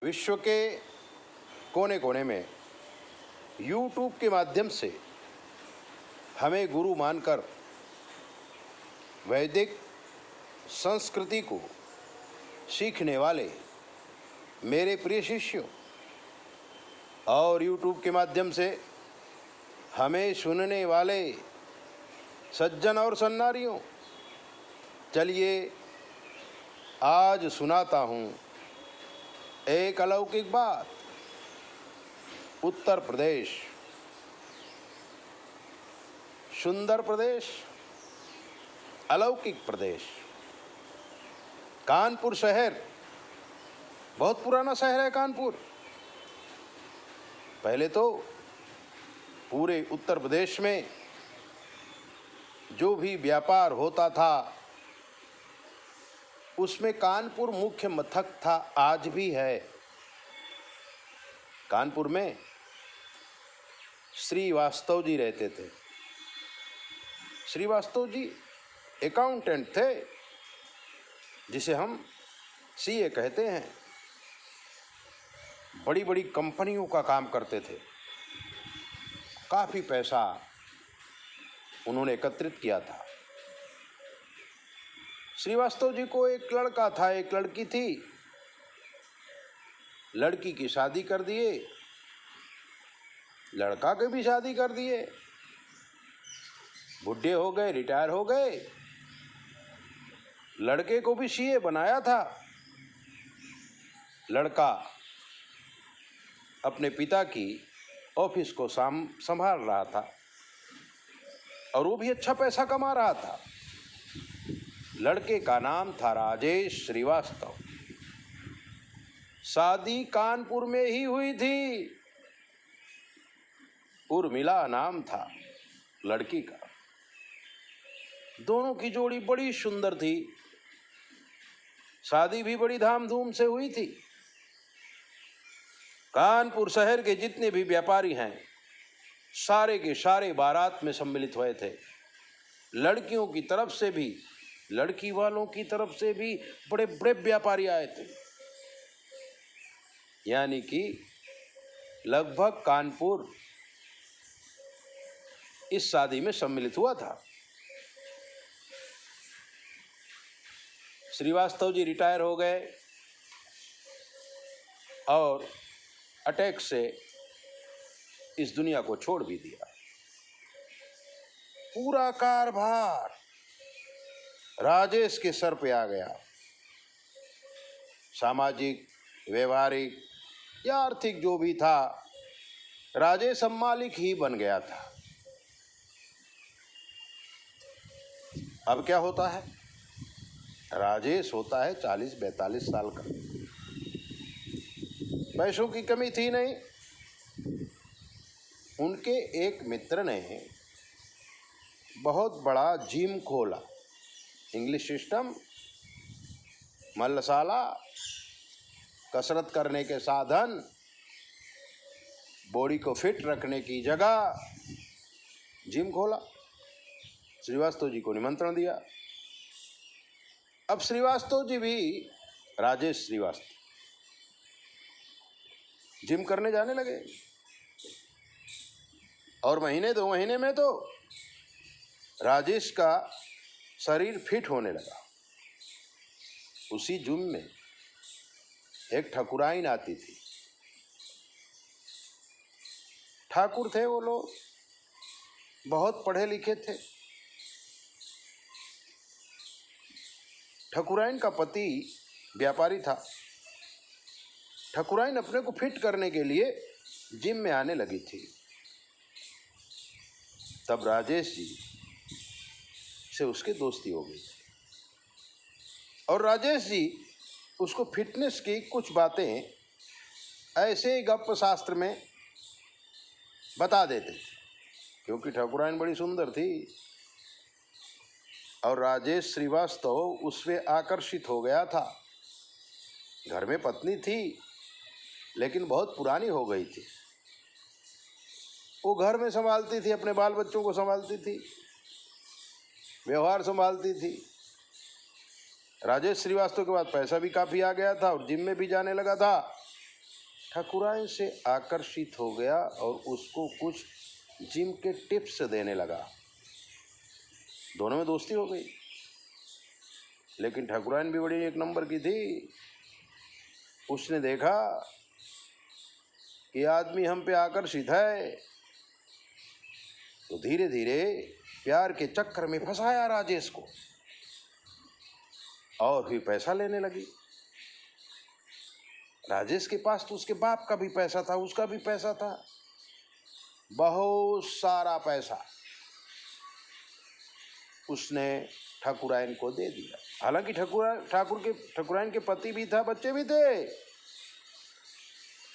विश्व के कोने कोने में यूट्यूब के माध्यम से हमें गुरु मानकर वैदिक संस्कृति को सीखने वाले मेरे प्रिय शिष्यों और यूट्यूब के माध्यम से हमें सुनने वाले सज्जन और सन्नारियों, चलिए आज सुनाता हूँ एक अलौकिक बात। उत्तर प्रदेश, सुंदर प्रदेश, अलौकिक प्रदेश, कानपुर शहर। बहुत पुराना शहर है कानपुर। पहले तो पूरे उत्तर प्रदेश में जो भी व्यापार होता था उसमें कानपुर मुख्य मथक था, आज भी है। कानपुर में श्रीवास्तव जी रहते थे। श्रीवास्तव जी अकाउंटेंट थे, जिसे हम सीए कहते हैं। बड़ी बड़ी कंपनियों का काम करते थे। काफ़ी पैसा उन्होंने एकत्रित किया था। श्रीवास्तव जी को एक लड़का था, एक लड़की थी। लड़की की शादी कर दिए, लड़का की भी शादी कर दिए। बुढ़े हो गए, रिटायर हो गए। लड़के को भी सीए बनाया था। लड़का अपने पिता की ऑफिस को संभाल रहा था और वो भी अच्छा पैसा कमा रहा था। लड़के का नाम था राजेश श्रीवास्तव। शादी कानपुर में ही हुई थी। उर्मिला नाम था लड़की का। दोनों की जोड़ी बड़ी सुंदर थी। शादी भी बड़ी धामधूम से हुई थी। कानपुर शहर के जितने भी व्यापारी हैं, सारे के सारे बारात में सम्मिलित हुए थे। लड़कियों की तरफ से भी, लड़की वालों की तरफ से भी बड़े बड़े व्यापारी आए थे। यानी कि लगभग कानपुर इस शादी में सम्मिलित हुआ था। श्रीवास्तव जी रिटायर हो गए और अटैक से इस दुनिया को छोड़ भी दिया। पूरा कारभार राजेश के सर पे आ गया। सामाजिक, व्यवहारिक या आर्थिक जो भी था, राजेश अब मालिक ही बन गया था। अब क्या होता है? राजेश होता है 40-42 साल का। पैसों की कमी थी नहीं। उनके एक मित्र ने बहुत बड़ा जिम खोला। इंग्लिश सिस्टम, मलसाला, कसरत करने के साधन, बॉडी को फिट रखने की जगह, जिम खोला। श्रीवास्तव जी को निमंत्रण दिया। अब श्रीवास्तव जी भी, राजेश श्रीवास्तव, जिम करने जाने लगे और महीने 2 महीने में तो राजेश का शरीर फिट होने लगा। उसी जिम में एक ठाकुराइन आती थी। ठाकुर थे वो लोग, बहुत पढ़े लिखे थे। ठाकुराइन का पति व्यापारी था। ठाकुराइन अपने को फिट करने के लिए जिम में आने लगी थी। तब राजेश जी से उसकी दोस्ती हो गई और राजेश जी उसको फिटनेस की कुछ बातें ऐसे ही गप शास्त्र में बता देते थे, क्योंकि ठाकुराइन बड़ी सुंदर थी और राजेश श्रीवास्तव उससे आकर्षित हो गया था। घर में पत्नी थी, लेकिन बहुत पुरानी हो गई थी। वो घर में संभालती थी, अपने बाल बच्चों को संभालती थी, व्यवहार संभालती थी। राजेश श्रीवास्तव के बाद पैसा भी काफ़ी आ गया था और जिम में भी जाने लगा था। ठाकुराइन से आकर्षित हो गया और उसको कुछ जिम के टिप्स देने लगा। दोनों में दोस्ती हो गई। लेकिन ठाकुराइन भी बड़ी एक नंबर की थी। उसने देखा कि आदमी हम पे आकर्षित है, तो धीरे धीरे प्यार के चक्कर में फंसाया राजेश को और फिर पैसा लेने लगी। राजेश के पास तो उसके बाप का भी पैसा था, उसका भी पैसा था, बहुत सारा पैसा उसने ठाकुराइन को दे दिया। हालांकि ठाकुराइन के पति भी था, बच्चे भी थे,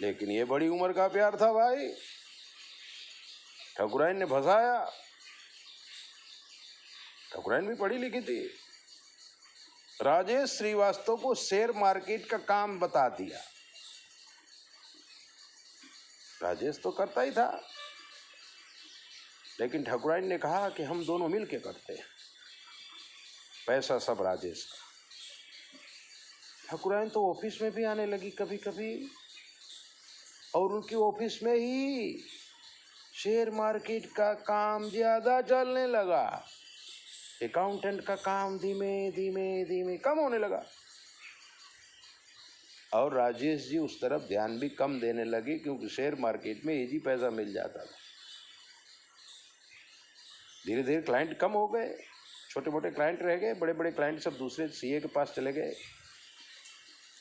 लेकिन ये बड़ी उम्र का प्यार था भाई। ठाकुराइन ने फंसाया। ठाकुराइन भी पढ़ी लिखी थी। राजेश श्रीवास्तव को शेयर मार्केट का काम बता दिया। राजेश तो करता ही था, लेकिन ठाकुराइन ने कहा कि हम दोनों मिलके करते हैं, पैसा सब राजेश का। ठाकुराइन तो ऑफिस में भी आने लगी कभी कभी, और उनकी ऑफिस में ही शेयर मार्केट का काम ज्यादा चलने लगा। अकाउंटेंट का काम धीमे धीमे धीमे कम होने लगा और राजेश जी उस तरफ ध्यान भी कम देने लगे, क्योंकि शेयर मार्केट में इजी पैसा मिल जाता था। धीरे धीरे क्लाइंट कम हो गए, छोटे मोटे क्लाइंट रह गए, बड़े बड़े क्लाइंट सब दूसरे सीए के पास चले गए।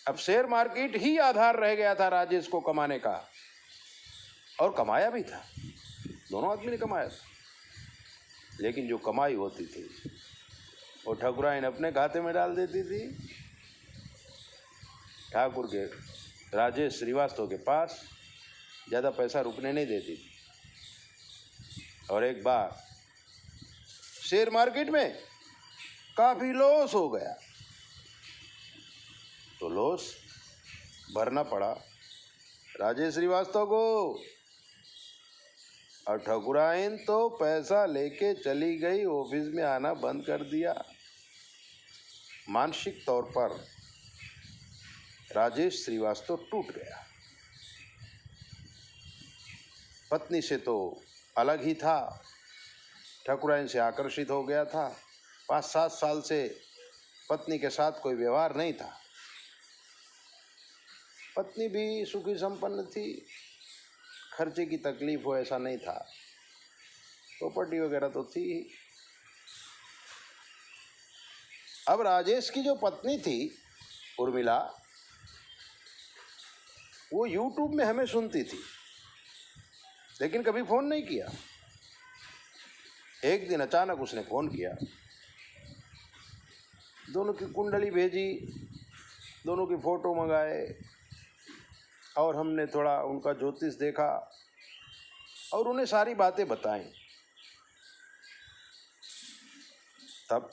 अब शेयर मार्केट ही आधार रह गया था राजेश को कमाने का, और कमाया भी था, दोनों आदमी ने कमाया था। लेकिन जो कमाई होती थी वो ठाकुराइन अपने खाते में डाल देती थी। ठाकुर के राजेश श्रीवास्तव के पास ज़्यादा पैसा रुकने नहीं देती थी। और एक बार शेयर मार्केट में काफ़ी लॉस हो गया, तो लॉस भरना पड़ा राजेश श्रीवास्तव को, और ठाकुराइन तो पैसा लेके चली गई, ऑफिस में आना बंद कर दिया। मानसिक तौर पर राजेश श्रीवास्तव टूट गया। पत्नी से तो अलग ही था, ठाकुराइन से आकर्षित हो गया था। 5-7 साल से पत्नी के साथ कोई व्यवहार नहीं था। पत्नी भी सुखी संपन्न थी, खर्चे की तकलीफ हो ऐसा नहीं था, प्रॉपर्टी वगैरह तो थी। अब राजेश की जो पत्नी थी उर्मिला, वो यूट्यूब में हमें सुनती थी, लेकिन कभी फ़ोन नहीं किया। एक दिन अचानक उसने फ़ोन किया, दोनों की कुंडली भेजी, दोनों की फ़ोटो मंगाए, और हमने थोड़ा उनका ज्योतिष देखा और उन्हें सारी बातें बताई। तब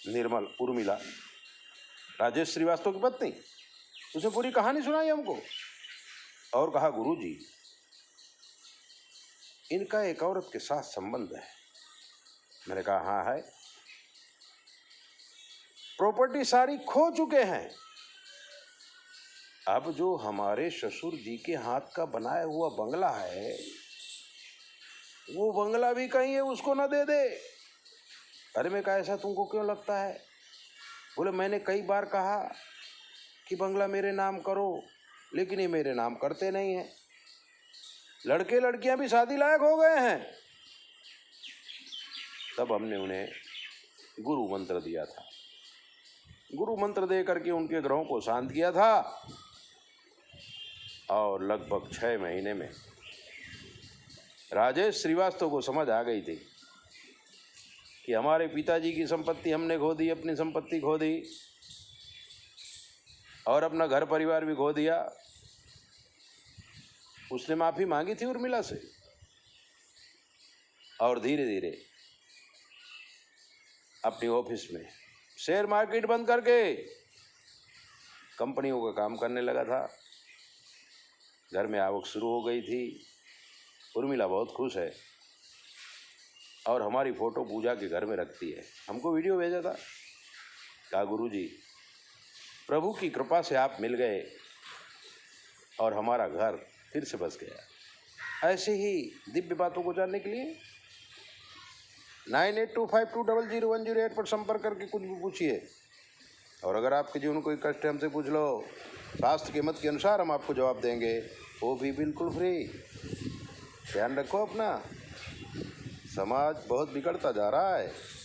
निर्मल उर्मिला, राजेश श्रीवास्तव की पत्नी, उसने पूरी कहानी सुनाई हमको और कहा, गुरुजी, इनका एक औरत के साथ संबंध है। मैंने कहा हाँ है, प्रॉपर्टी सारी खो चुके हैं। अब जो हमारे ससुर जी के हाथ का बनाया हुआ बंगला है, वो बंगला भी कहीं है, उसको न दे दे। अरे मैं कहा, ऐसा तुमको क्यों लगता है? बोले, मैंने कई बार कहा कि बंगला मेरे नाम करो, लेकिन ये मेरे नाम करते नहीं हैं। लड़के लड़कियां भी शादी लायक हो गए हैं। तब हमने उन्हें गुरु मंत्र दिया था। गुरु मंत्र दे करके उनके ग्रहों को शांत किया था, और लगभग 6 महीने में राजेश श्रीवास्तव को समझ आ गई थी कि हमारे पिताजी की संपत्ति हमने खो दी, अपनी संपत्ति खो दी, और अपना घर परिवार भी खो दिया। उसने माफ़ी मांगी थी उर्मिला से, और धीरे धीरे अपनी ऑफिस में शेयर मार्केट बंद करके कंपनियों का काम करने लगा था। घर में आवक शुरू हो गई थी। उर्मिला बहुत खुश है, और हमारी फ़ोटो पूजा के घर में रखती है। हमको वीडियो भेजा था, कहा, गुरुजी, प्रभु की कृपा से आप मिल गए, और हमारा घर फिर से बस गया। ऐसे ही दिव्य बातों को जानने के लिए 9825200108 पर संपर्क करके कुछ भी पूछिए। और अगर आपके जीवन में कोई कष्ट है, हमसे पूछ लो। शास्त्र के मत के अनुसार हम आपको जवाब देंगे, वो भी बिल्कुल फ्री। ध्यान रखो अपना। समाज बहुत बिगड़ता जा रहा है।